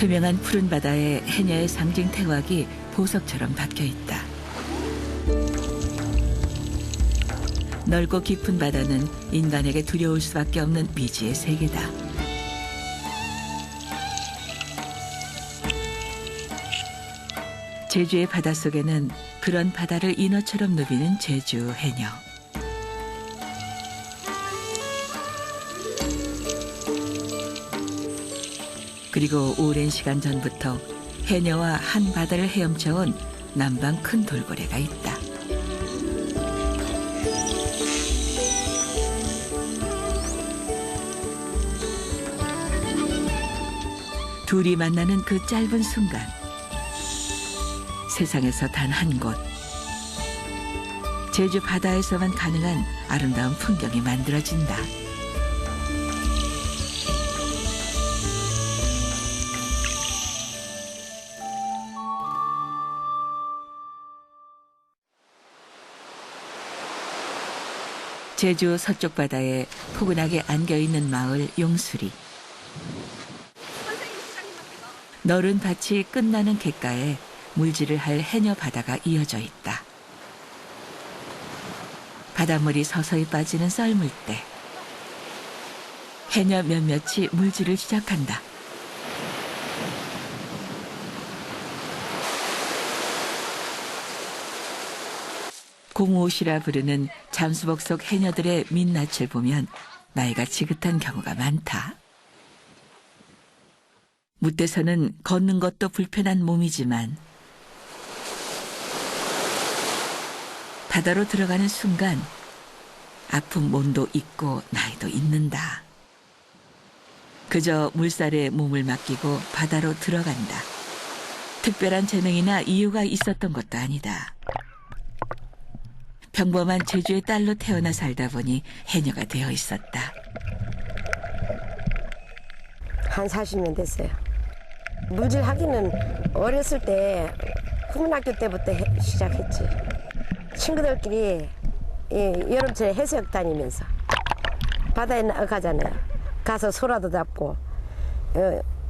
투명한 푸른 바다에 해녀의 상징 태왁이 보석처럼 박혀 있다. 넓고 깊은 바다는 인간에게 두려울 수밖에 없는 미지의 세계다. 제주의 바닷속에는 그런 바다를 인어처럼 누비는 제주 해녀. 그리고 오랜 시간 전부터 해녀와 한 바다를 헤엄쳐온 남방 큰 돌고래가 있다. 둘이 만나는 그 짧은 순간, 세상에서 단 한 곳, 제주 바다에서만 가능한 아름다운 풍경이 만들어진다. 제주 서쪽 바다에 포근하게 안겨있는 마을 용수리. 너른 밭이 끝나는 갯가에 물질을 할 해녀 바다가 이어져 있다. 바닷물이 서서히 빠지는 썰물 때 해녀 몇몇이 물질을 시작한다. 공옷이라 부르는 잠수복 속 해녀들의 민낯을 보면 나이가 지긋한 경우가 많다. 무대서는 걷는 것도 불편한 몸이지만 바다로 들어가는 순간 아픈 몸도 있고 나이도 있는다. 그저 물살에 몸을 맡기고 바다로 들어간다. 특별한 재능이나 이유가 있었던 것도 아니다. 평범한 제주의 딸로 태어나 살다 보니 해녀가 되어 있었다. 한 40년 됐어요. 물질 하기는 어렸을 때 국민학교 때부터 시작했지. 친구들끼리 여름철에 해수욕 다니면서 바다에 가잖아요. 가서 소라도 잡고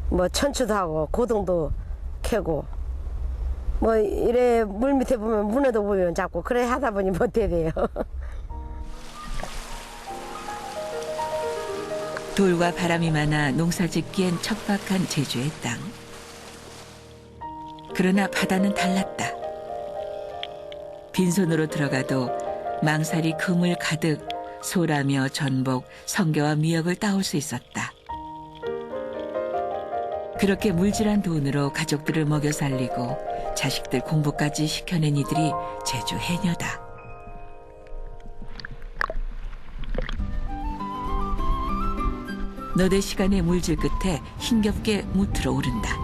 뭐 천추도 하고 고등도 캐고 뭐 이래 물 밑에 보면 문어도 보면 잡고 그래 하다 보니 못해 돼요. 돌과 바람이 많아 농사 짓기엔 척박한 제주의 땅. 그러나 바다는 달랐다. 빈손으로 들어가도 망사리 그물 가득 소라며 전복, 성게와 미역을 따올 수 있었다. 그렇게 물질한 돈으로 가족들을 먹여 살리고 자식들 공부까지 시켜낸 이들이 제주 해녀다. 너댓 시간의 물질 끝에 힘겹게 무트러 오른다.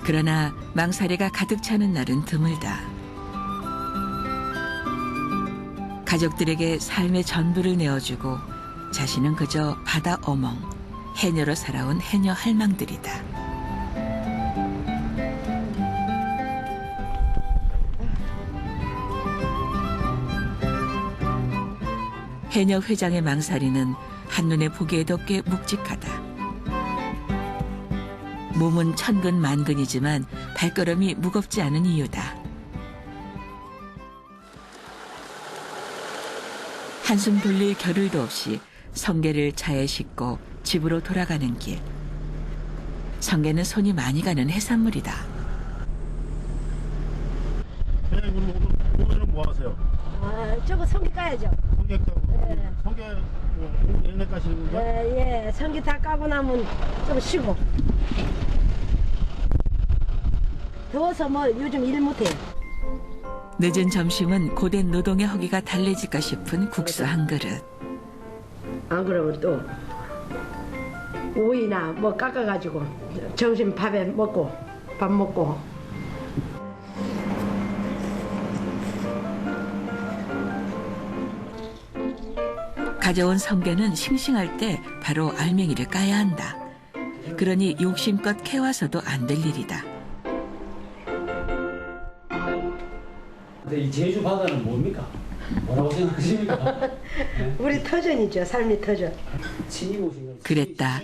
그러나 망사리가 가득 차는 날은 드물다. 가족들에게 삶의 전부를 내어주고 자신은 그저 바다 어멍, 해녀로 살아온 해녀 할망들이다. 해녀 회장의 망사리는 한눈에 보기에도 꽤 묵직하다. 몸은 천근만근이지만 발걸음이 무겁지 않은 이유다. 한숨 돌릴 겨를도 없이 성게를 차에 싣고 집으로 돌아가는 길. 성게는 손이 많이 가는 해산물이다. 그럼 오늘은 뭐 하세요? 저거 성게 까야죠. 성게 까고 네. 성게 얘네 까시는 거죠? 예, 성게 다 까고 나면 좀 쉬고. 더워서 뭐 요즘 일 못해요. 늦은 점심은 고된 노동의 허기가 달래질까 싶은 국수 한 그릇. 안 그러면 또 오이나 뭐 깎아가지고 점심 밥에 먹고 밥 먹고. 가져온 성게는 싱싱할 때 바로 알맹이를 까야 한다. 그러니 욕심껏 캐와서도 안 될 일이다. 근데 이 제주 바다는 뭡니까? 뭐라고 생각하십니까? 네? 우리 터전이죠. 삶의 터전. 그랬다.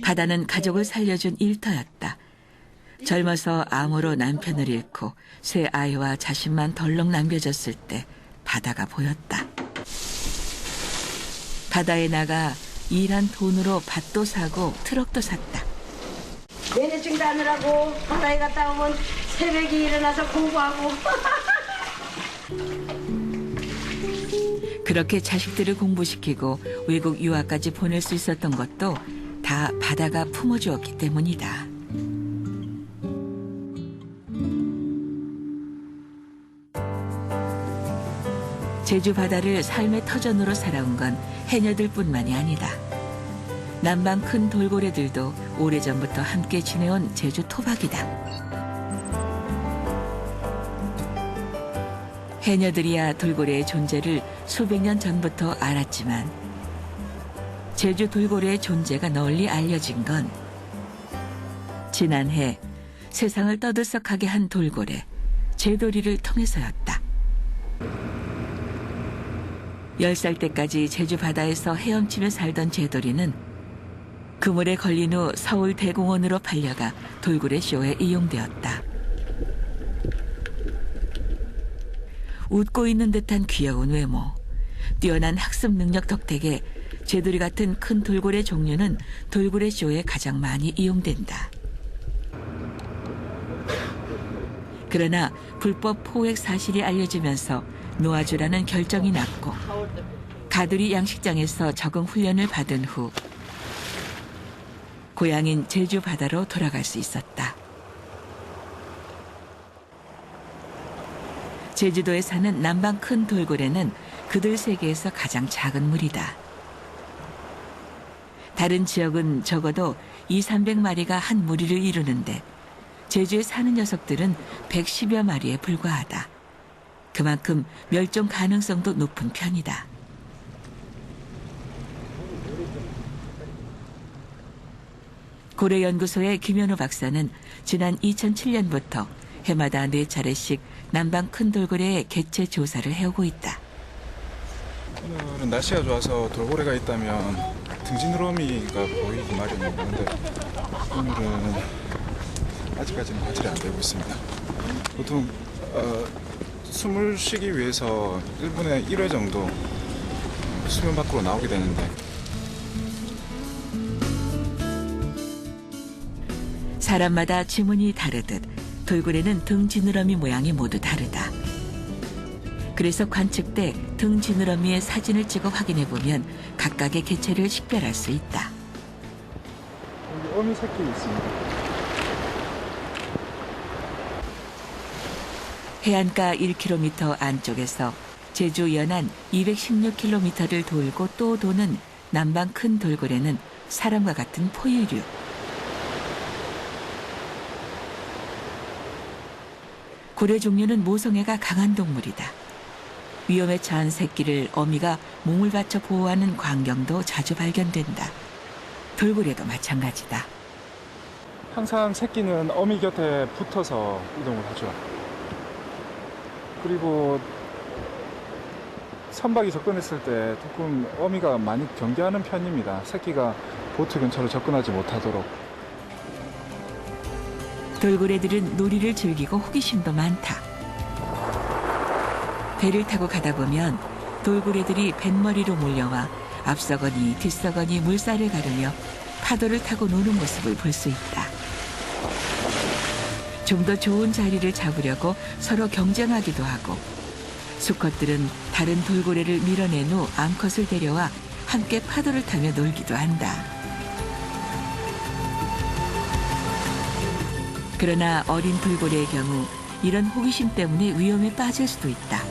바다는 가족을 살려준 일터였다. 젊어서 암으로 남편을 잃고 세 아이와 자신만 덜렁 남겨졌을 때 바다가 보였다. 바다에 나가 일한 돈으로 밭도 사고 트럭도 샀다. 면허증 따느라고 바다에 갔다 오면 새벽에 일어나서 공부하고. 그렇게 자식들을 공부시키고 외국 유학까지 보낼 수 있었던 것도 다 바다가 품어주었기 때문이다. 제주 바다를 삶의 터전으로 살아온 건 해녀들뿐만이 아니다. 남방 큰 돌고래들도 오래전부터 함께 지내온 제주 토박이다. 해녀들이야 돌고래의 존재를 수백 년 전부터 알았지만 제주 돌고래의 존재가 널리 알려진 건 지난해 세상을 떠들썩하게 한 돌고래 제돌이를 통해서였다. 10살 때까지 제주 바다에서 헤엄치며 살던 제돌이는 그물에 걸린 후 서울 대공원으로 팔려가 돌고래 쇼에 이용되었다. 웃고 있는 듯한 귀여운 외모, 뛰어난 학습 능력 덕택에 제돌이 같은 큰 돌고래 종류는 돌고래 쇼에 가장 많이 이용된다. 그러나 불법 포획 사실이 알려지면서 놓아주라는 결정이 났고 가두리 양식장에서 적응 훈련을 받은 후 고향인 제주 바다로 돌아갈 수 있었다. 제주도에 사는 남방 큰 돌고래는 그들 세계에서 가장 작은 무리다. 다른 지역은 적어도 200~300마리가 한 무리를 이루는데 제주에 사는 녀석들은 110여 마리에 불과하다. 그만큼 멸종 가능성도 높은 편이다. 고래연구소의 김현우 박사는 지난 2007년부터 해마다 4차례씩 남방 큰 돌고래의 개체 조사를 해오고 있다. 오늘은 날씨가 좋아서 돌고래가 있다면 등지느러미가 보이기 마련입니다. 그런데 오늘은 아직까지는 발달이 안 되고 있습니다. 보통 숨을 쉬기 위해서 1분에 1회 정도 수면 밖으로 나오게 되는데 사람마다 지문이 다르듯 돌고래는 등 지느러미 모양이 모두 다르다. 그래서 관측 때 등 지느러미의 사진을 찍어 확인해 보면 각각의 개체를 식별할 수 있다. 여기 어미 새끼 있습니다. 해안가 1km 안쪽에서 제주 연안 216km를 돌고 또 도는 남방 큰 돌고래는 사람과 같은 포유류. 고래 종류는 모성애가 강한 동물이다. 위험에 처한 새끼를 어미가 몸을 받쳐 보호하는 광경도 자주 발견된다. 돌고래도 마찬가지다. 항상 새끼는 어미 곁에 붙어서 이동을 하죠. 그리고 선박이 접근했을 때 조금 어미가 많이 경계하는 편입니다. 새끼가 보트 근처로 접근하지 못하도록. 돌고래들은 놀이를 즐기고 호기심도 많다. 배를 타고 가다 보면 돌고래들이 뱃머리로 몰려와 앞서거니 뒤서거니 물살을 가르며 파도를 타고 노는 모습을 볼 수 있다. 좀 더 좋은 자리를 잡으려고 서로 경쟁하기도 하고 수컷들은 다른 돌고래를 밀어낸 후 암컷을 데려와 함께 파도를 타며 놀기도 한다. 그러나 어린 돌고래의 경우 이런 호기심 때문에 위험에 빠질 수도 있다.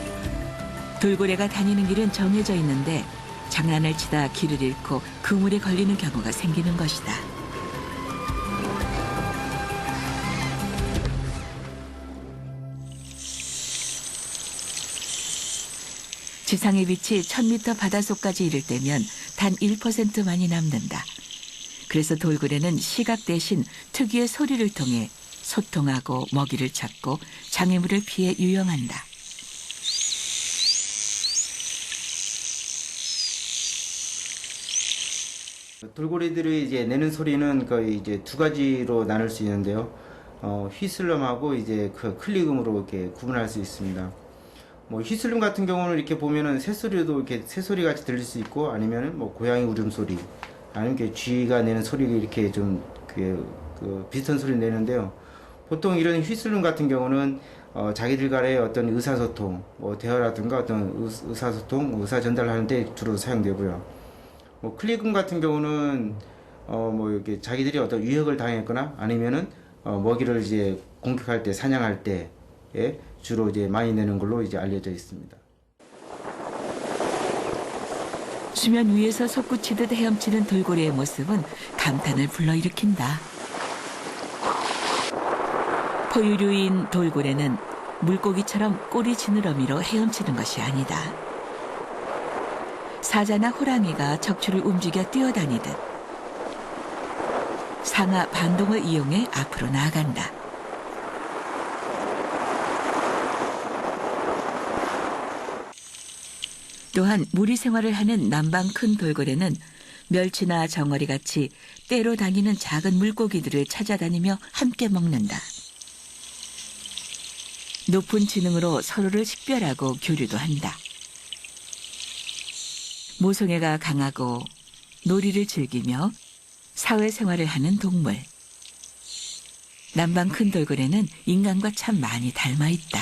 돌고래가 다니는 길은 정해져 있는데 장난을 치다 길을 잃고 그물에 걸리는 경우가 생기는 것이다. 지상의 빛이 1000m 바닷속까지 이를 때면 단 1%만이 남는다. 그래서 돌고래는 시각 대신 특유의 소리를 통해 소통하고 먹이를 찾고 장애물을 피해 유영한다. 돌고래들이 이제 내는 소리는 거의 이제 두 가지로 나눌 수 있는데요. 휘슬럼하고 이제 그 클릭음으로 이렇게 구분할 수 있습니다. 뭐 휘슬럼 같은 경우는 이렇게 보면은 새소리도 이렇게 새소리 같이 들릴 수 있고, 아니면은 뭐 고양이 울음소리, 아니면 이렇게 쥐가 내는 소리가 이렇게 좀 비슷한 소리 내는데요. 보통 이런 휘슬럼 같은 경우는 자기들 간의 어떤 의사소통, 뭐 대화라든가 어떤 의사소통, 의사 전달을 하는데 주로 사용되고요. 뭐 클릭음 같은 경우는 뭐 이렇게 자기들이 어떤 위협을 당했거나 아니면은 먹이를 이제 공격할 때, 사냥할 때에 주로 이제 많이 내는 걸로 이제 알려져 있습니다. 수면 위에서 솟구치듯 헤엄치는 돌고래의 모습은 감탄을 불러일으킨다. 포유류인 돌고래는 물고기처럼 꼬리 지느러미로 헤엄치는 것이 아니다. 사자나 호랑이가 척추를 움직여 뛰어다니듯 상하 반동을 이용해 앞으로 나아간다. 또한 무리 생활을 하는 남방 큰 돌고래는 멸치나 정어리 같이 떼로 다니는 작은 물고기들을 찾아다니며 함께 먹는다. 높은 지능으로 서로를 식별하고 교류도 한다. 모성애가 강하고 놀이를 즐기며 사회생활을 하는 동물. 남방 큰 돌고래는 인간과 참 많이 닮아 있다.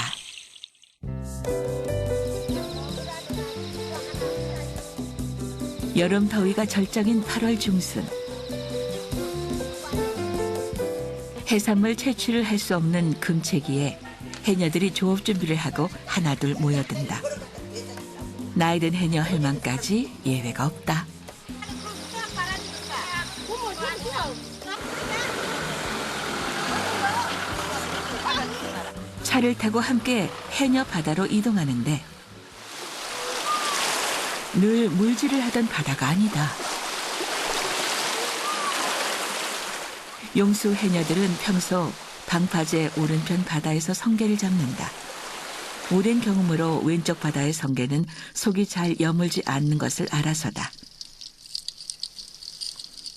여름 더위가 절정인 8월 중순. 해산물 채취를 할 수 없는 금채기에 해녀들이 조업 준비를 하고 하나둘 모여든다. 나이든 해녀 할망까지 예외가 없다. 차를 타고 함께 해녀 바다로 이동하는데 늘 물질을 하던 바다가 아니다. 용수 해녀들은 평소 방파제 오른편 바다에서 성게를 잡는다. 오랜 경험으로 왼쪽 바다의 성게는 속이 잘 여물지 않는 것을 알아서다.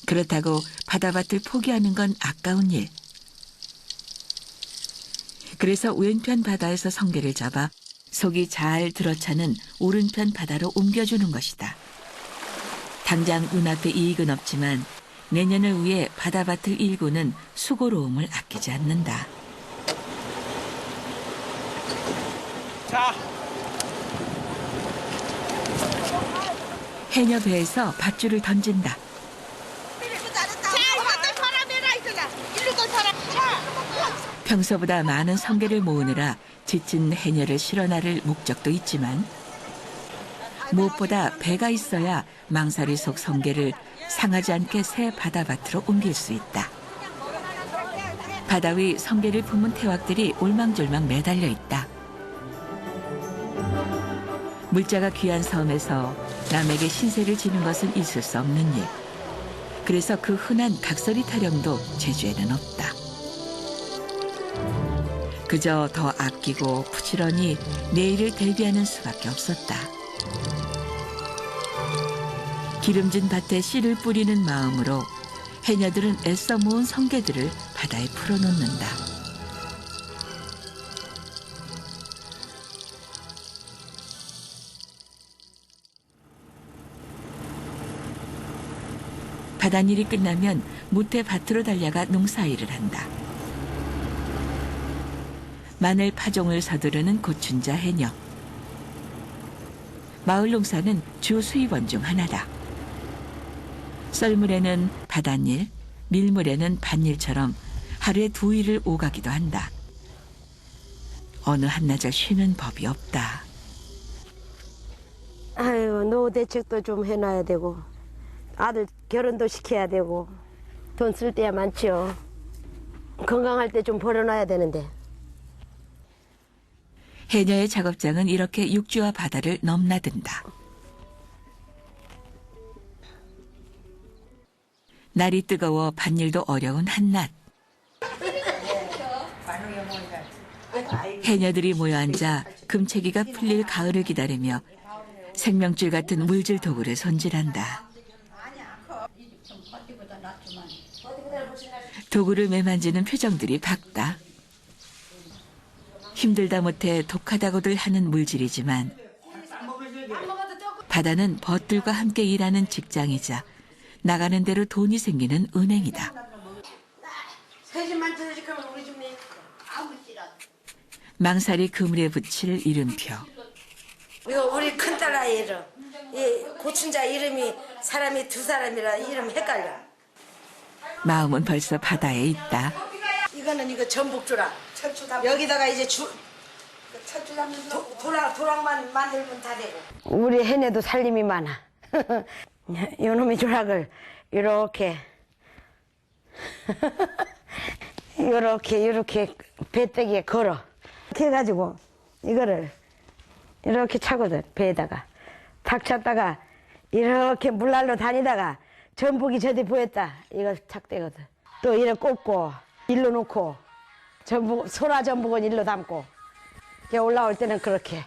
그렇다고 바다밭을 포기하는 건 아까운 일. 그래서 왼편 바다에서 성게를 잡아 속이 잘 들어차는 오른편 바다로 옮겨주는 것이다. 당장 눈앞에 이익은 없지만 내년을 위해 바다밭을 일구는 수고로움을 아끼지 않는다. 자. 해녀 배에서 밧줄을 던진다. 평소보다 많은 성게를 모으느라 지친 해녀를 실어 나를 목적도 있지만 무엇보다 배가 있어야 망사리 속 성게를 상하지 않게 새 바다밭으로 옮길 수 있다. 바다 위 성게를 품은 태왁들이 올망졸망 매달려 있다. 물자가 귀한 섬에서 남에게 신세를 지는 것은 있을 수 없는 일. 그래서 그 흔한 각설이 타령도 제주에는 없다. 그저 더 아끼고 부지런히 내일을 대비하는 수밖에 없었다. 기름진 밭에 씨를 뿌리는 마음으로 해녀들은 애써 모은 성게들을 바다에 풀어놓는다. 바닷일이 끝나면 무태 밭으로 달려가 농사일을 한다. 마늘 파종을 서두르는 고춘자 해녀. 마을 농사는 주 수입원 중 하나다. 썰물에는 바닷일, 밀물에는 밭일처럼 하루에 2일을 오가기도 한다. 어느 한나절 쉬는 법이 없다. 아유, 노후 대책도 좀 해놔야 되고 아들 결혼도 시켜야 되고 돈 쓸 때야 많지요. 건강할 때 좀 벌어놔야 되는데. 해녀의 작업장은 이렇게 육지와 바다를 넘나든다. 날이 뜨거워 밭일도 어려운 한낮. 해녀들이 모여 앉아 금채기가 풀릴 가을을 기다리며 생명줄 같은 물질 도구를 손질한다. 도구를 매만지는 표정들이 밝다. 힘들다 못해 독하다고들 하는 물질이지만 바다는 벗들과 함께 일하는 직장이자 나가는 대로 돈이 생기는 은행이다. 망사리 그물에 붙일 이름표. 이거 우리 큰딸아이 이름. 이 고춘자 이름이 사람이 두 사람이라 이름 헷갈려. 마음은 벌써 바다에 있다. 이거는 이거 전복주라. 여기다가 이제 도락만 만들면 다 되고. 우리 해내도 살림이 많아. 요놈의 조락을 이렇게 이렇게 배때기에 걸어. 이렇게 해가지고 이거를 이렇게 차거든. 배에다가 탁 찼다가 이렇게 물난로 다니다가 전복이 저기 보였다. 이거 착대거든. 또 이래 꽂고 일로 놓고 전복 소라 전복은 일로 담고 이렇게 올라올 때는 그렇게.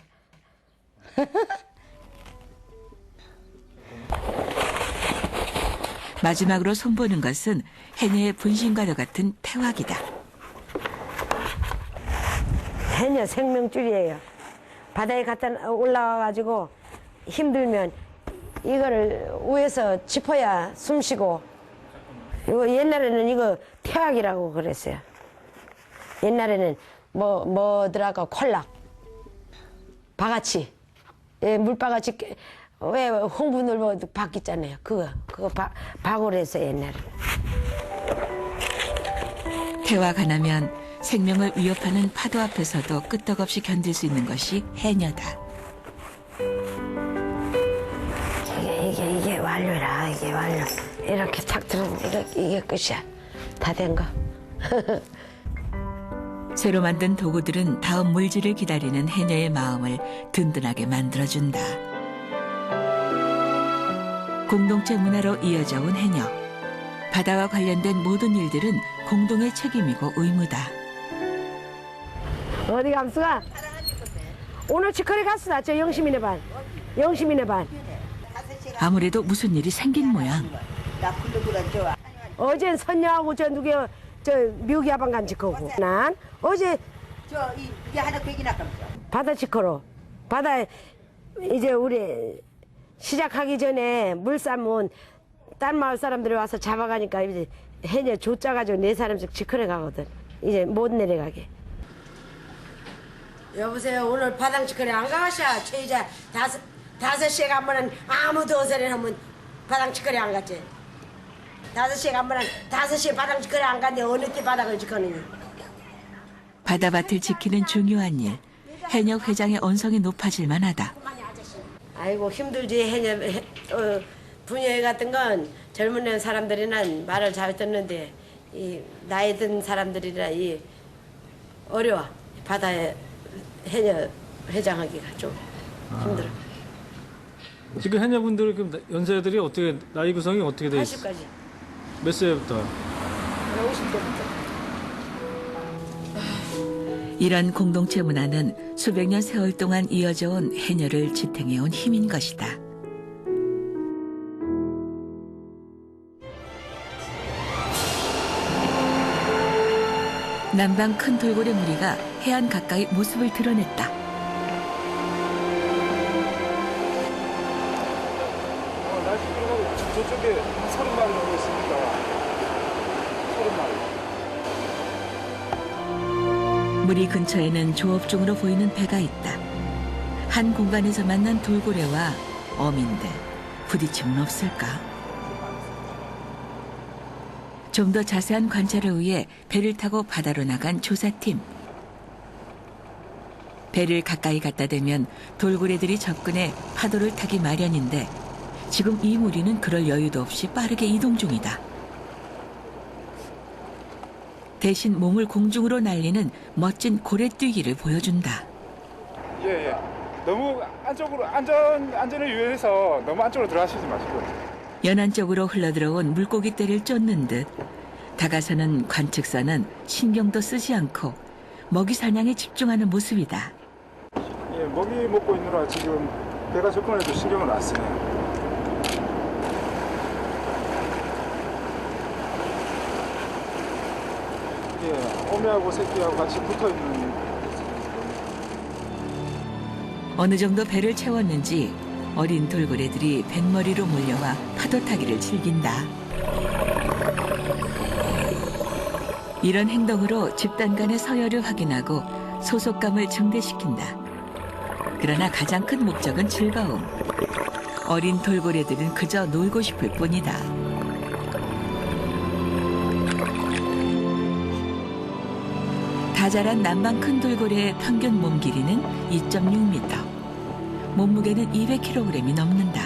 마지막으로 손보는 것은 해녀의 분신과도 같은 태왁이다. 해녀 생명줄이에요. 바다에 갔다 올라와가지고 힘들면 이거를 위에서 짚어야 숨 쉬고. 이거 옛날에는 이거 태왁이라고 그랬어요. 옛날에는 뭐더라고 콜락, 바가치, 예, 물바가치 왜 홍분을 뭐 바뀌잖아요. 그거 박으로 해서 옛날에. 태왁 하나면 생명을 위협하는 파도 앞에서도 끄떡없이 견딜 수 있는 것이 해녀다. 이게 완료라. 이게 완료. 이렇게 착 들어오면 이게 끝이야. 다 된 거. 새로 만든 도구들은 다음 물질을 기다리는 해녀의 마음을 든든하게 만들어준다. 공동체 문화로 이어져 온 해녀. 바다와 관련된 모든 일들은 공동의 책임이고 의무다. 어디 감수가? 오늘 치커리 갔어. 저 영시민의 반. 영시민의 반. 아무래도 무슨 일이 생긴 모양. 어젠 선녀하고 저 묘기 하방 간 치커고. 난 어제 이게 하나 백이나 감죠. 바다 치커로. 바다에 이제 우리 시작하기 전에 물싸면 딴 마을 사람들이 와서 잡아가니까 이제 해녀 조짜가지고 4사람씩 치커리 가거든. 이제 못 내려가게. 여보세요. 오늘 바당 치커리 안 가셔. 최이자 5시에 가면은 아무도 어서리 하면 바당 치커리 안 갔지. 5시에 가면은 5시에 바당 치커리 안 갔는데 어느 때 바닥을 치커니. 바다밭을 지키는 중요한 일. 해녀 회장의 언성이 높아질 만하다. 아이고 힘들지. 해녀 분야회 같은 건 젊은 사람들이는 말을 잘 듣는데 이 나이 든 사람들이라 이 어려워. 바다에 해녀 회장하기가 좀 힘들어. 지금 해녀분들 그 연세들이 어떻게 나이 구성이 어떻게 돼 있어요? 80까지. 몇 세부터? 50대부터. 이런 공동체 문화는 수백 년 세월 동안 이어져 온 해녀를 지탱해온 힘인 것이다. 남방 큰 돌고래 무리가 해안 가까이 모습을 드러냈다. 날씨 그러고 저쪽에 30마리 정도 있으니까 30마리. 무리 근처에는 조업중으로 보이는 배가 있다. 한 공간에서 만난 돌고래와 어민들 부딪힘은 없을까? 좀 더 자세한 관찰을 위해 배를 타고 바다로 나간 조사팀. 배를 가까이 갖다 대면 돌고래들이 접근해 파도를 타기 마련인데 지금 이 무리는 그럴 여유도 없이 빠르게 이동 중이다. 대신 몸을 공중으로 날리는 멋진 고래뛰기를 보여준다. 예. 너무 안쪽으로 안전을 위해서 너무 안쪽으로 들어가시지 마시고. 연안 쪽으로 흘러들어온 물고기떼를 쫓는 듯 다가서는 관측선은 신경도 쓰지 않고 먹이 사냥에 집중하는 모습이다. 예, 먹이 먹고 있느라 지금 배가 접근해도 신경을 안 쓰네요. 예, 어미하고 새끼하고 같이 붙어 있는. 어느 정도 배를 채웠는지 어린 돌고래들이 뱃머리로 몰려와 파도 타기를 즐긴다. 이런 행동으로 집단 간의 서열을 확인하고 소속감을 증대시킨다. 그러나 가장 큰 목적은 즐거움. 어린 돌고래들은 그저 놀고 싶을 뿐이다. 다 자란 남방 큰 돌고래의 평균 몸 길이는 2.6m. 몸무게는 200kg이 넘는다.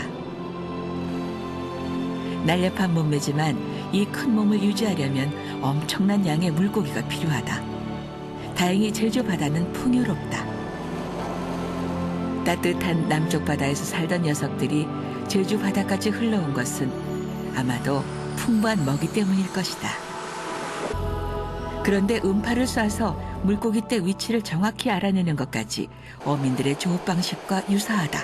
날렵한 몸매지만 이 큰 몸을 유지하려면 엄청난 양의 물고기가 필요하다. 다행히 제주 바다는 풍요롭다. 따뜻한 남쪽 바다에서 살던 녀석들이 제주 바다까지 흘러온 것은 아마도 풍부한 먹이 때문일 것이다. 그런데 음파를 쏴서 물고기 떼 위치를 정확히 알아내는 것까지 어민들의 조업 방식과 유사하다.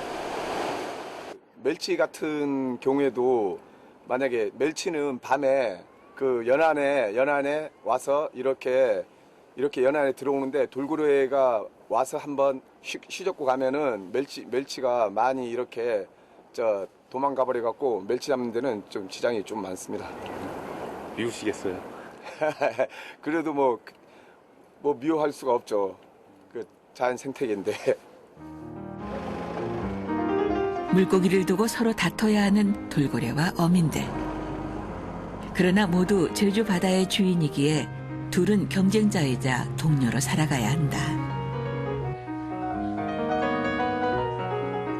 멸치 같은 경우에도 만약에 멸치는 밤에 그 연안에 와서 이렇게 연안에 들어오는데 돌고래가 와서 한번 쉬졌고 가면은 멸치가 많이 이렇게 도망가 버려 갖고 멸치 잡는 데는 좀 지장이 좀 많습니다. 미우시겠어요? 그래도 뭐 미워할 수가 없죠. 그 자연 생태계인데. 물고기를 두고 서로 다퉈야 하는 돌고래와 어민들. 그러나 모두 제주 바다의 주인이기에 둘은 경쟁자이자 동료로 살아가야 한다.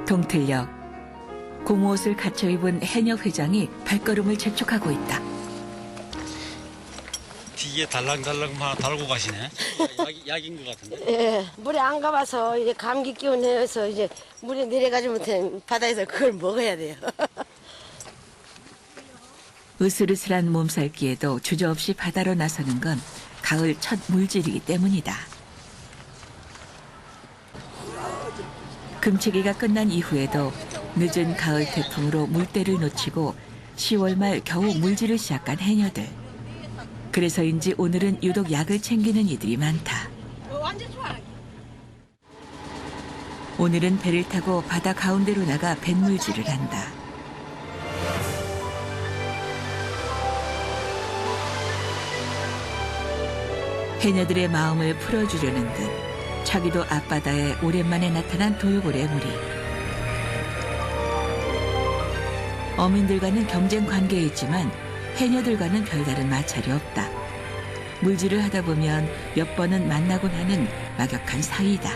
동틀역 고무옷을 갖춰 입은 해녀 회장이 발걸음을 재촉하고 있다. 뒤에 달랑달랑 달고 가시네. 약인 것 같은데. 예, 물에 안 가봐서 이제 감기 기운 해서 이제 물에 내려가지 못해 바다에서 그걸 먹어야 돼요. 으슬으슬한 몸살기에도 주저없이 바다로 나서는 건 가을 첫 물질이기 때문이다. 금치기가 끝난 이후에도 늦은 가을 태풍으로 물때를 놓치고 10월 말 겨우 물질을 시작한 해녀들. 그래서인지 오늘은 유독 약을 챙기는 이들이 많다. 오늘은 배를 타고 바다 가운데로 나가 뱃물질을 한다. 해녀들의 마음을 풀어주려는 듯 차기도 앞바다에 오랜만에 나타난 돌고래 무리. 어민들과는 경쟁 관계에 있지만 해녀들과는 별다른 마찰이 없다. 물질을 하다 보면 몇 번은 만나곤 하는 막역한 사이다.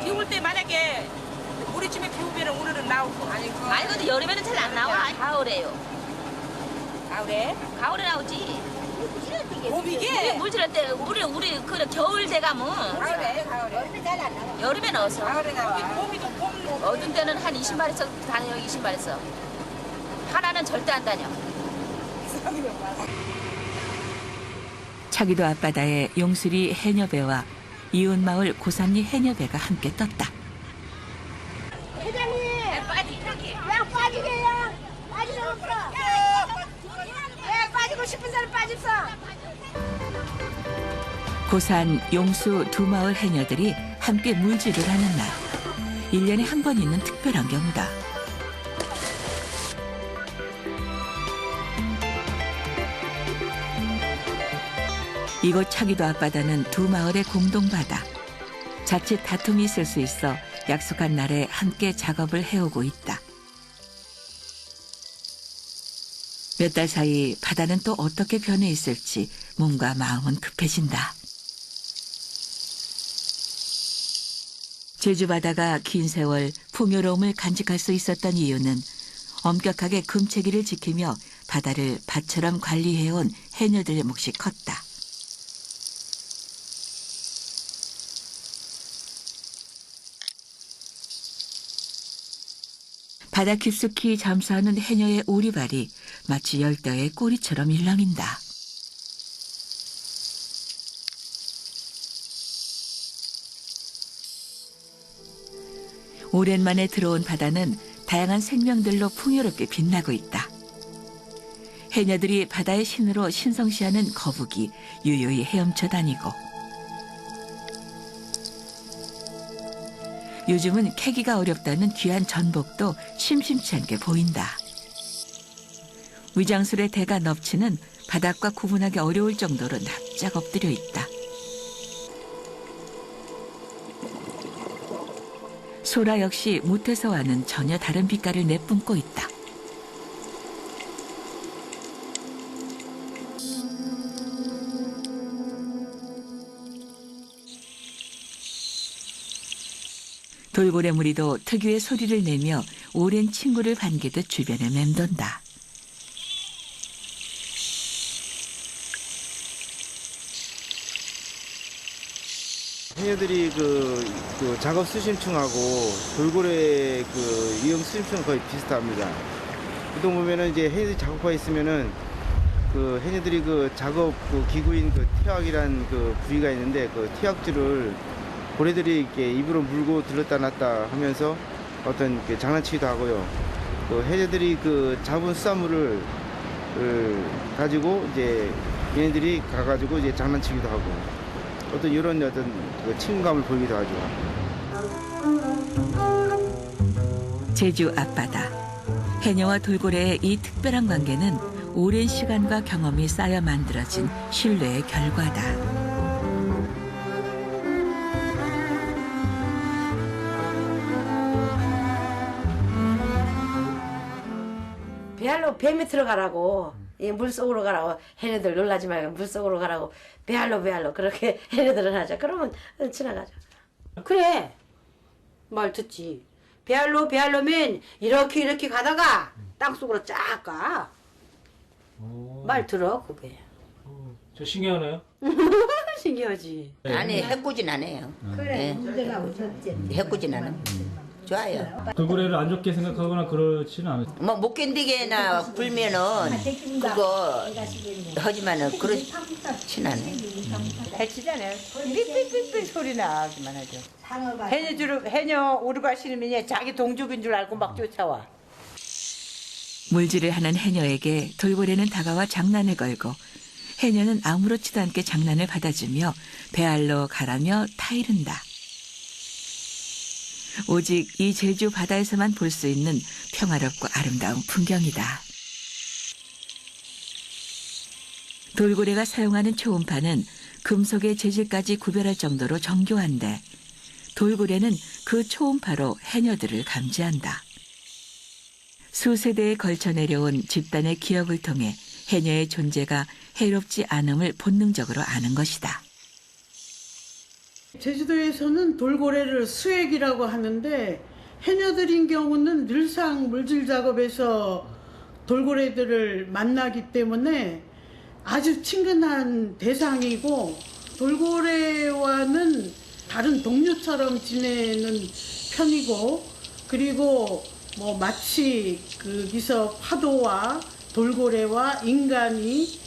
비 올 때 만약에 우리쯤에 비 오면 오늘은 나오고. 아니 근데 여름에는 잘 안 나와. 가을에요. 가을에? 가을에 나오지. 봄이게? 물질할 때 우리 그 겨울 돼가면 가을에. 여름에 잘 안 나와. 여름에 넣어서. 가을에 나와. 봄이도 봄. 어두운 때는 한 20마리씩 다녀요. 20마리씩. 하나는 절대 안 다녀. 차기도 앞바다에 용수리 해녀배와 이웃마을 고산리 해녀배가 함께 떴다. 회장님! 빠지게. 야 빠지게요! 빠지면 없어! 예, 빠지고 싶은 사람 빠집소! 고산, 용수 두 마을 해녀들이 함께 물질을 하는 날. 1년에 한 번 있는 특별한 경우다. 이곳 차기도 앞바다는 두 마을의 공동바다. 자칫 다툼이 있을 수 있어 약속한 날에 함께 작업을 해오고 있다. 몇 달 사이 바다는 또 어떻게 변해 있을지 몸과 마음은 급해진다. 제주 바다가 긴 세월 풍요로움을 간직할 수 있었던 이유는 엄격하게 금체기를 지키며 바다를 밭처럼 관리해온 해녀들의 몫이 컸다. 바다 깊숙이 잠수하는 해녀의 오리발이 마치 열대의 꼬리처럼 일렁인다. 오랜만에 들어온 바다는 다양한 생명들로 풍요롭게 빛나고 있다. 해녀들이 바다의 신으로 신성시하는 거북이 유유히 헤엄쳐 다니고 요즘은 캐기가 어렵다는 귀한 전복도 심심치 않게 보인다. 위장술의 대가 넙치는 바닥과 구분하기 어려울 정도로 납작 엎드려 있다. 소라 역시 모태서와는 전혀 다른 빛깔을 내뿜고 있다. 돌고래 무리도 특유의 소리를 내며 오랜 친구를 반기듯 주변에 맴돈다. 해녀들이 그 작업 수심층하고 돌고래 그 이용 수심층은 거의 비슷합니다. 보통 보면은 이제 해녀들이 작업하고 있으면은 그 해녀들이 그 작업 그 기구인 그 티악이란 그 부위가 있는데 그 티악줄을 고래들이 이렇게 입으로 물고 들렀다 놨다 하면서 어떤 장난치기도 하고요. 그 해녀들이 그 잡은 수산물을 가지고 이제 얘네들이 가가지고 이제 장난치기도 하고 어떤 이런 그 친근감을 보이기도 하죠. 제주 앞바다. 해녀와 돌고래의 이 특별한 관계는 오랜 시간과 경험이 쌓여 만들어진 신뢰의 결과다. 배알로 배 밑으로 가라고, 이 물속으로 가라고, 해녀들 놀라지 말고 물속으로 가라고, 배알로 그렇게 해녀들은 하죠. 그러면 지나가죠. 그래, 말 듣지. 배알로면 이렇게 가다가 땅속으로 쫙 가. 말 들어, 그게. 저 신기하네요. 신기하지. 아니, 해꾸진 않아요. 그래, 네. 해꾸진 않아. 좋아요. 돌고래를 안 좋게 생각하거나 그렇지는 않아요. 뭐 못 견디게나 굴면은 그거 하지만은 그렇진 않아요. 해치잖아요. 삐삐삐삐 소리 나기만 하죠. 해녀 오르가 싫으면 자기 동족인 줄 알고 막 쫓아와. 물질을 하는 해녀에게 돌고래는 다가와 장난을 걸고 해녀는 아무렇지도 않게 장난을 받아주며 배알로 가라며 타이른다. 오직 이 제주 바다에서만 볼 수 있는 평화롭고 아름다운 풍경이다. 돌고래가 사용하는 초음파는 금속의 재질까지 구별할 정도로 정교한데 돌고래는 그 초음파로 해녀들을 감지한다. 수세대에 걸쳐 내려온 집단의 기억을 통해 해녀의 존재가 해롭지 않음을 본능적으로 아는 것이다. 제주도에서는 돌고래를 수액이라고 하는데 해녀들인 경우는 늘상 물질 작업에서 돌고래들을 만나기 때문에 아주 친근한 대상이고 돌고래와는 다른 동료처럼 지내는 편이고 그리고 뭐 마치 거기서 파도와 돌고래와 인간이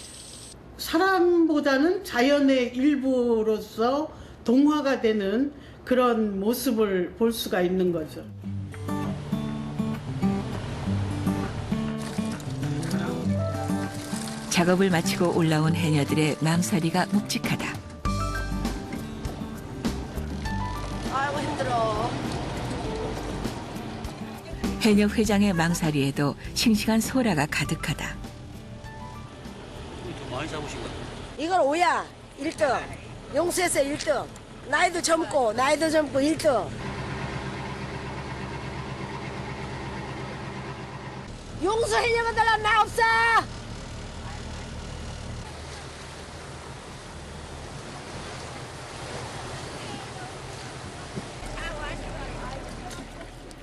사람보다는 자연의 일부로서 동화가 되는 그런 모습을 볼 수가 있는 거죠. 작업을 마치고 올라온 해녀들의 망사리가 묵직하다. 아이고 힘들어. 해녀 회장의 망사리에도 싱싱한 소라가 가득하다. 많이 잡으신 거. 이걸 5야 1등. 용수에서 1등. 나이도 젊고 1등. 용수 해녀만 달라 나 없어.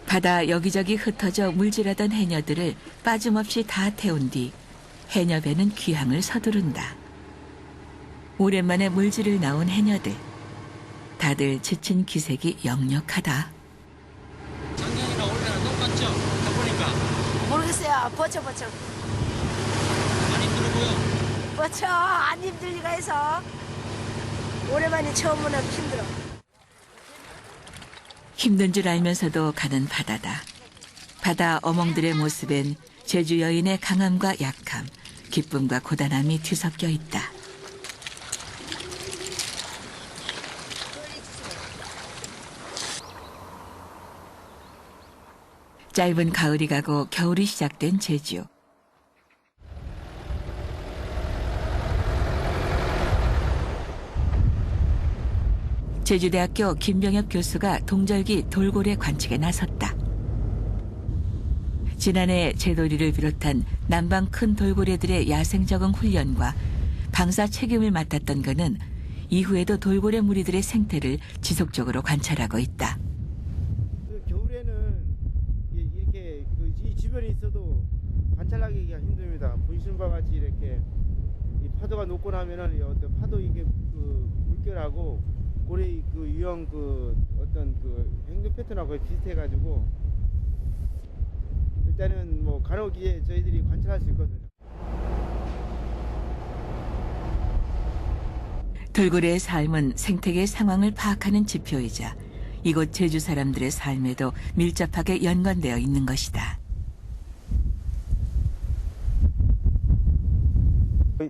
바다 여기저기 흩어져 물질하던 해녀들을 빠짐없이 다 태운 뒤 해녀배는 귀향을 서두른다. 오랜만에 물질을 나온 해녀들. 다들 지친 기색이 역력하다. 작년이나 올해나 똑같죠? 해보니까. 모르겠어요. 버텨. 많이 힘들어 보여. 버텨. 안 힘들 리가 해서. 오랜만에 처음 보면 힘들어. 힘든 줄 알면서도 가는 바다다. 바다 어멍들의 모습엔 제주 여인의 강함과 약함, 기쁨과 고단함이 뒤섞여 있다. 짧은 가을이 가고 겨울이 시작된 제주. 제주대학교 김병엽 교수가 동절기 돌고래 관측에 나섰다. 지난해 제돌이를 비롯한 남방 큰 돌고래들의 야생 적응 훈련과 방사 책임을 맡았던 그는 이후에도 돌고래 무리들의 생태를 지속적으로 관찰하고 있다. 겨울에는 이렇게 이 주변에 있어도 관찰하기가 힘듭니다. 보시는 바와 같이 이렇게 이 파도가 높고 나면은 어떤 파도 이게 물결하고 고래 유형 어떤 행동 패턴하고 거의 비슷해가지고 일단은 뭐 간혹 이제 저희들이 관찰할 수 있거든요. 돌고래의 삶은 생태계 상황을 파악하는 지표이자 이곳 제주 사람들의 삶에도 밀접하게 연관되어 있는 것이다.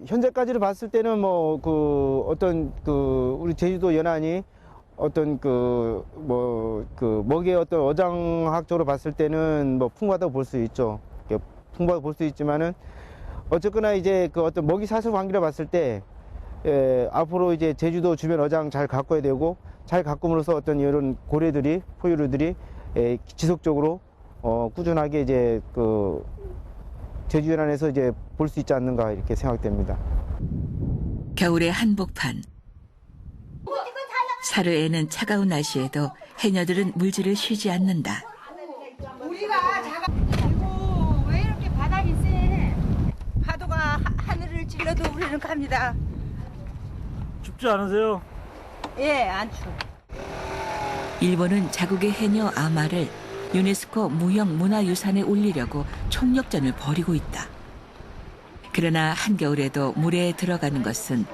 현재까지를 봤을 때는 우리 제주도 연안이 어떤 먹이의 어떤 어장학적으로 봤을 때는 풍부하다고 볼 수 있죠. 풍부하다고 볼 수 있지만은 어쨌거나 이제 어떤 먹이 사슬 관계를 봤을 때 앞으로 이제 제주도 주변 어장 잘 가꿔야 되고 잘 가꿈으로써 어떤 이런 고래들이 포유류들이 지속적으로 꾸준하게 이제 제주 연안에서 이제 볼 수 있지 않는가 이렇게 생각됩니다. 겨울의 한복판. 살을 애는 차가운 날씨에도 해녀들은 물질을 쉬지 않는다. 우리가 아이고 왜 이렇게 바닥이 세? 파도가 하늘을 찔러도 우리는 갑니다. 춥지 않으세요? 예, 안 추워. 일본은 자국의 해녀 아마를 유네스코 무형문화유산에 올리려고 총력전을 벌이고 있다. 그러나 한겨울에도 물에 들어가는 것은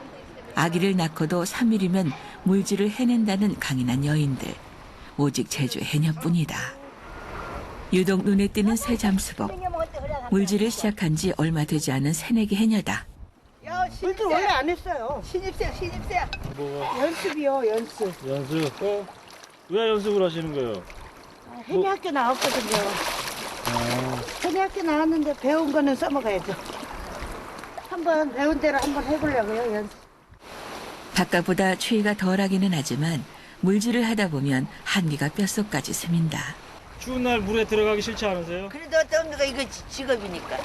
아기를 낳고도 3일이면 물질을 해낸다는 강인한 여인들, 오직 제주 해녀뿐이다. 유독 눈에 띄는 새 잠수복, 물질을 시작한 지 얼마 되지 않은 새내기 해녀다. 물질 원래 안 했어요. 신입생. 뭐가? 연습이요, 연습. 연습? 왜 연습을 하시는 거예요? 해녀학교 나왔거든요. 해녀학교 나왔는데 배운 거는 써먹어야죠. 한번 배운 대로 한번 해보려고요, 연습. 바깥보다 추위가 덜하기는 하지만 물질을 하다 보면 한기가 뼛속까지 스민다. 추운 날 물에 들어가기 싫지 않으세요? 그래도 어떤 데가 이거 직업이니까.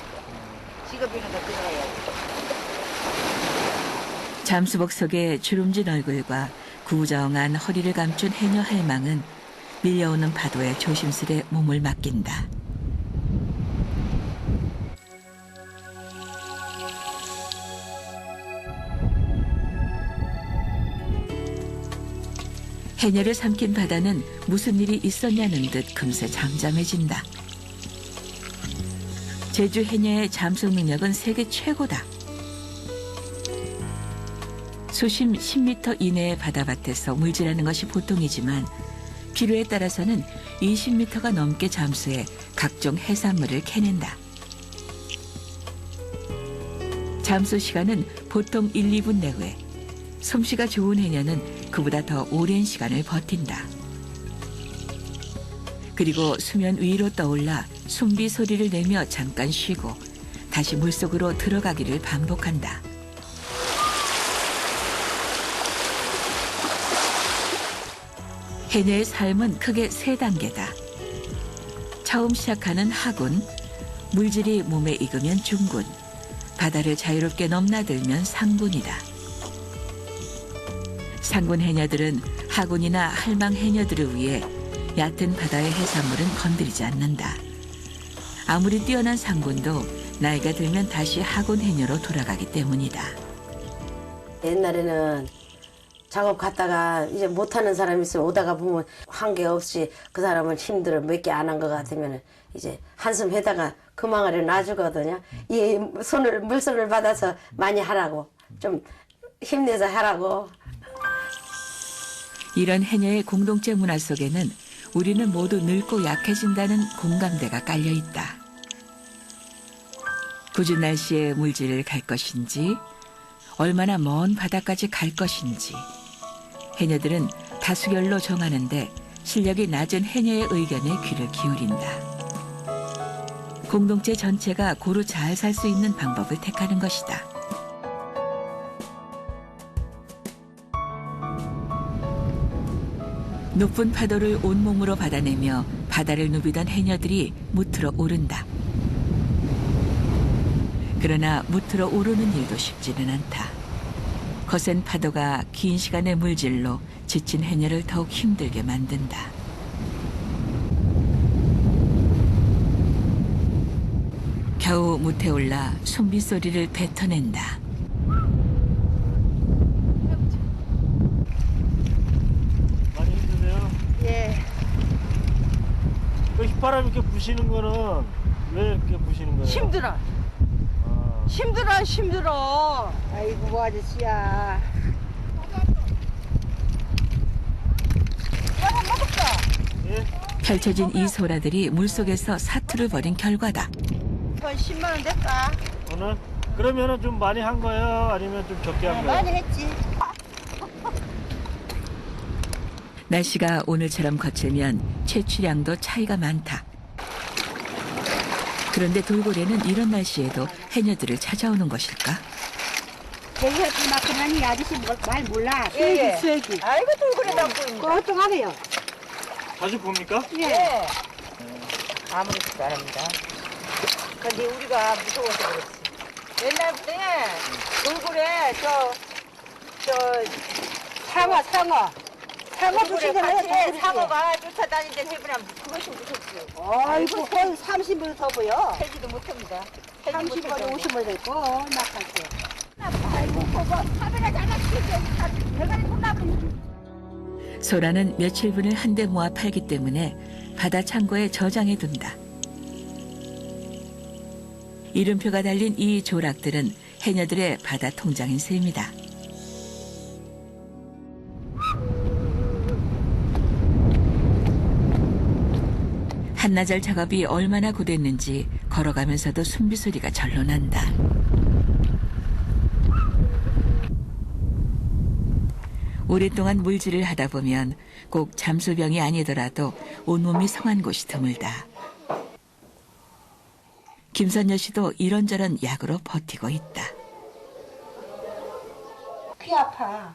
직업이니까 들어가야지. 잠수복 속에 주름진 얼굴과 구정한 허리를 감춘 해녀 할망은 밀려오는 파도에 조심스레 몸을 맡긴다. 해녀를 삼킨 바다는 무슨 일이 있었냐는 듯 금세 잠잠해진다. 제주 해녀의 잠수 능력은 세계 최고다. 수심 10m 이내의 바다밭에서 물질하는 것이 보통이지만 필요에 따라서는 20m가 넘게 잠수해 각종 해산물을 캐낸다. 잠수 시간은 보통 1, 2분 내외. 솜씨가 좋은 해녀는 그보다 더 오랜 시간을 버틴다. 그리고 수면 위로 떠올라 숨비 소리를 내며 잠깐 쉬고 다시 물속으로 들어가기를 반복한다. 해녀의 삶은 크게 3단계다. 처음 시작하는 하군, 물질이 몸에 익으면 중군, 바다를 자유롭게 넘나들면 상군이다. 상군 해녀들은 하군이나 할망 해녀들을 위해 얕은 바다의 해산물은 건드리지 않는다. 아무리 뛰어난 상군도 나이가 들면 다시 하군 해녀로 돌아가기 때문이다. 옛날에는 작업 갔다가 이제 못하는 사람이 있으면 오다가 보면 한계 없이 그 사람은 힘들어 몇 개 안 한 것 같으면 이제 한숨 해다가 그 망아를 놔주거든요. 이 물손을 받아서 많이 하라고, 좀 힘내서 하라고. 이런 해녀의 공동체 문화 속에는 우리는 모두 늙고 약해진다는 공감대가 깔려 있다. 궂은 날씨에 물질을 갈 것인지 얼마나 먼 바다까지 갈 것인지 해녀들은 다수결로 정하는데 실력이 낮은 해녀의 의견에 귀를 기울인다. 공동체 전체가 고루 잘 살 수 있는 방법을 택하는 것이다. 높은 파도를 온몸으로 받아내며 바다를 누비던 해녀들이 무트로 오른다. 그러나 무트로 오르는 일도 쉽지는 않다. 거센 파도가 긴 시간의 물질로 지친 해녀를 더욱 힘들게 만든다. 겨우 무트에 올라 숨빗소리를 뱉어낸다. 많이 힘드세요? 예. 그 휘바람 이렇게 부시는 거는 왜 이렇게 부시는 거예요? 힘들어. 힘들어. 아이고 아저씨야. 펼쳐진 이 소라들이 물속에서 사투를 벌인 결과다. 한 10만 원 될까? 오늘? 그러면은 좀 많이 한 거예요? 아니면 좀 적게 한 거예요? 많이 했지. 날씨가 오늘처럼 거칠면 채취량도 차이가 많다. 그런데 돌고래는 이런 날씨에도 해녀들을 찾아오는 것일까? 대기할 만큼 하니 아저씨 말 몰라. 예. 쇠기. 아이고 돌고래 잡고 있네. 꼴등하네요. 자주 봅니까? 예. 아무렇지도 않습니다. 근데 우리가 무서워서 그렇지. 옛날부터 돌고래 상어 부시잖아요. 상어가 쫓아다닐 때 해보면 그것이 무섭지. 아이고 거의 30분 더 보여. 해지도 못합니다. 30분 50분 됐고 낙할 때. 아이고 그거 카메라 장난치지. 대가리 콩나물. 소라는 며칠분을 한데 모아 팔기 때문에 바다 창고에 저장해 둔다. 이름표가 달린 이 조락들은 해녀들의 바다 통장인 셈이다. 한나절 작업이 얼마나 고됐는지 걸어가면서도 숨비소리가 절로 난다. 오랫동안 물질을 하다 보면 꼭 잠수병이 아니더라도 온몸이 성한 곳이 드물다. 김선여 씨도 이런저런 약으로 버티고 있다. 귀 아파.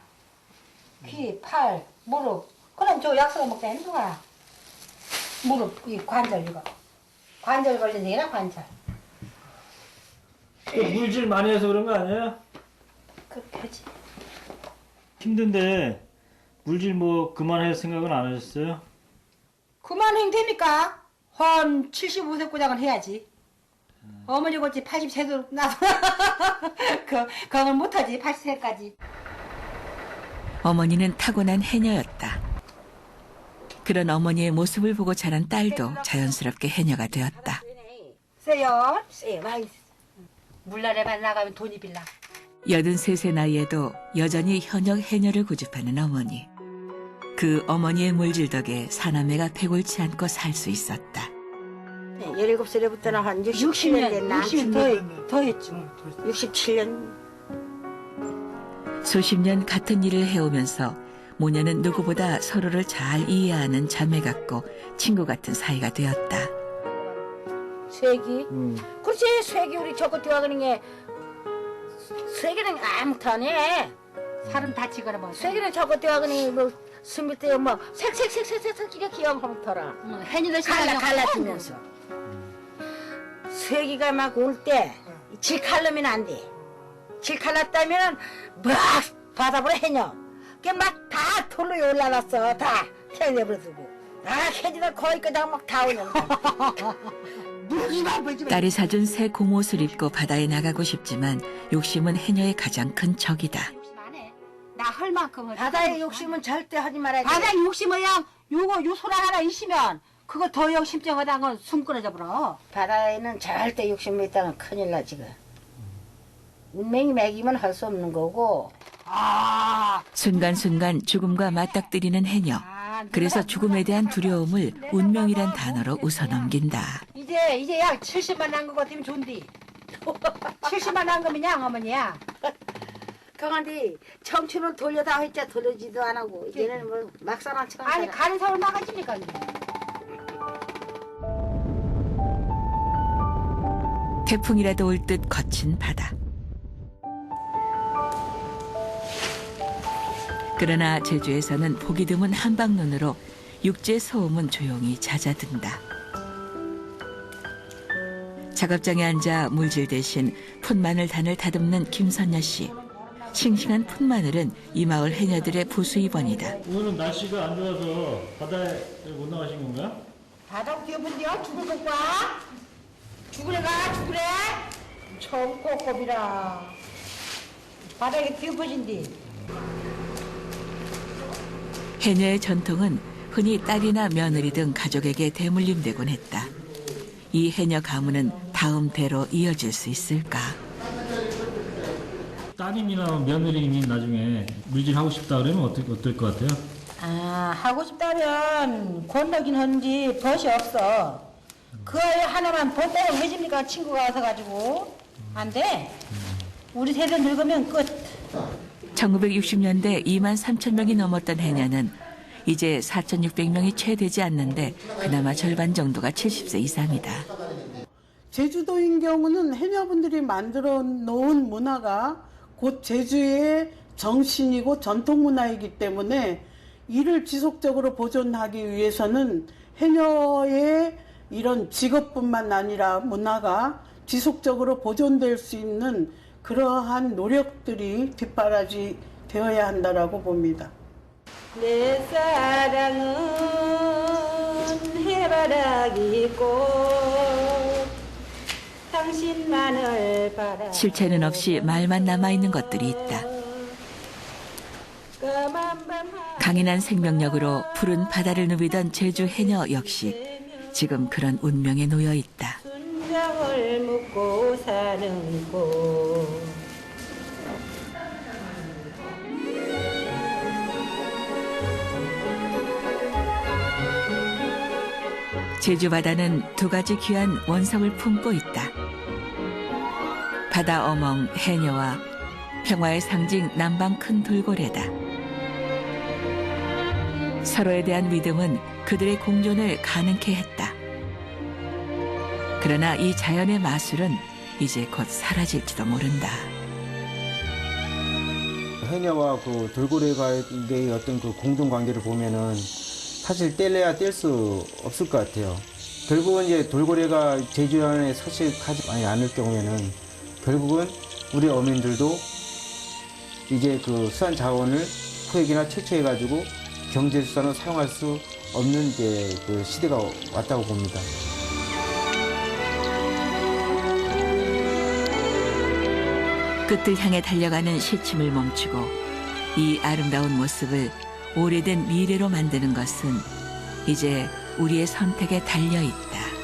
귀, 팔, 무릎. 그럼 저 약속 먹자 힘들어. 무릎, 이 관절 이거. 관절 걸린 데나 관절. 물질 많이 해서 그런 거 아니에요? 그렇게 하지. 힘든데 물질 뭐 그만할 생각은 안 하셨어요? 그만행 됩니까? 한 75세 고장은 해야지. 어머니 어찌 80세도 나서 그건 못하지 80세까지. 어머니는 타고난 해녀였다. 그런 어머니의 모습을 보고 자란 딸도 자연스럽게 해녀가 되었다. 세요? 세 많이. 물날에만 나가면 돈이 빌라. 83세 나이에도 여전히 현역 해녀를 고집하는 어머니. 그 어머니의 물질 덕에 사남매가 패골치 않고 살 수 있었다. 17살부터는 한 67년 됐나? 60년 더 했지. 67년. 수십 년 같은 일을 해오면서 모녀는 누구보다 서로를 잘 이해하는 자매 같고 친구 같은 사이가 되었다. 쇠기? 그렇지, 쇠기 우리 저거 들어가는 게 쇠기는 아무것도 안 해. 사람 다치거나 뭐. 쇠기는 저거 들어가는 뭐 스밀 때뭐 색색색색색 이렇게 영하면 털어. 해니들 갈라주면서. 쇠기가 막 올 때 질 칼르면 안 돼. 질 칼랐다면 막 바다보러 해녀. 그게 막 다 돌로 올라놨어. 다 태워내버려두고. 해지들 거의 그냥 막 다 오는 딸이 사준 새 고무옷을 입고 바다에 나가고 싶지만 욕심은 해녀의 가장 큰 적이다. 나 할 만큼 바다의 욕심은 절대 하지 말아야 돼. 바다의 욕심은 요 소라 하나 있으면 그거 더 욕심쟁하다는 건 숨 끊어져 버려. 바다에는 절대 욕심이 있다면 큰일 나 지금. 운명이 매기면 할 수 없는 거고. 순간순간 죽음과 맞닥뜨리는 해녀. 그래서 죽음에 대한 두려움을 운명이란 단어로 웃어넘긴다. 이제 약 70만 난 것 같으면 좋은데 70만 한 거면야 어머니야. 그런데 청춘은 돌려다 했자 돌려지도 안 하고 얘는 뭐 막상한 척. 아니 가는 사람 나가지니까. 태풍이라도 올 듯 거친 바다. 그러나 제주에서는 보기 드문 한방눈으로 육지의 소음은 조용히 잦아든다. 작업장에 앉아 물질 대신 풋마늘단을 다듬는 김선녀 씨. 싱싱한 풋마늘은 이 마을 해녀들의 부수입원이다. 오늘은 날씨가 안 좋아서 바다에 못 나가신 건가요? 바다 뛰어본디요? 죽을 것 봐? 죽으래 가 죽으래? 처음 꼬꼬비라. 바다에 뛰어보신디. 해녀의 전통은 흔히 딸이나 며느리 등 가족에게 대물림되곤 했다. 이 해녀 가문은 다음 대로 이어질 수 있을까? 따님이나 며느리님 나중에 물질하고 싶다 그러면 어떨 것 같아요? 아 하고 싶다면 건너긴 하는지 벗이 없어. 그 아이 하나만 벗다고 해줍니까? 친구가 와서 가지고 안 돼. 우리 세대 늙으면 끝. 1960년대 2만 3천 명이 넘었던 해녀는 이제 4,600명이 채 되지 않는데 그나마 절반 정도가 70세 이상이다. 제주도인 경우는 해녀분들이 만들어 놓은 문화가 곧 제주의 정신이고 전통 문화이기 때문에 이를 지속적으로 보존하기 위해서는 해녀의 이런 직업뿐만 아니라 문화가 지속적으로 보존될 수 있는 그러한 노력들이 뒷바라지 되어야 한다라고 봅니다. 내 사랑은 해바라기 꽃 당신만을 바라. 실체는 없이 말만 남아있는 것들이 있다. 강인한 생명력으로 푸른 바다를 누비던 제주 해녀 역시 지금 그런 운명에 놓여 있다. 순정을 묻고 사는 곳. 제주 바다는 두 가지 귀한 원석을 품고 있다. 바다 어멍 해녀와 평화의 상징 남방 큰 돌고래다. 서로에 대한 믿음은 그들의 공존을 가능케 했다. 그러나 이 자연의 마술은 이제 곧 사라질지도 모른다. 해녀와 그 돌고래가의 어떤 그 공존관계를 보면은 사실 뗄래야 뗄 수 없을 것 같아요. 결국은 이제 돌고래가 제주안에 서식하지 않을 경우에는 결국은 우리 어민들도 이제 그 수산 자원을 포획이나 채취해가지고 경제수산으로 사용할 수 없는 이제 그 시대가 왔다고 봅니다. 끝을 향해 달려가는 시침을 멈추고 이 아름다운 모습을 오래된 미래로 만드는 것은 이제 우리의 선택에 달려 있다.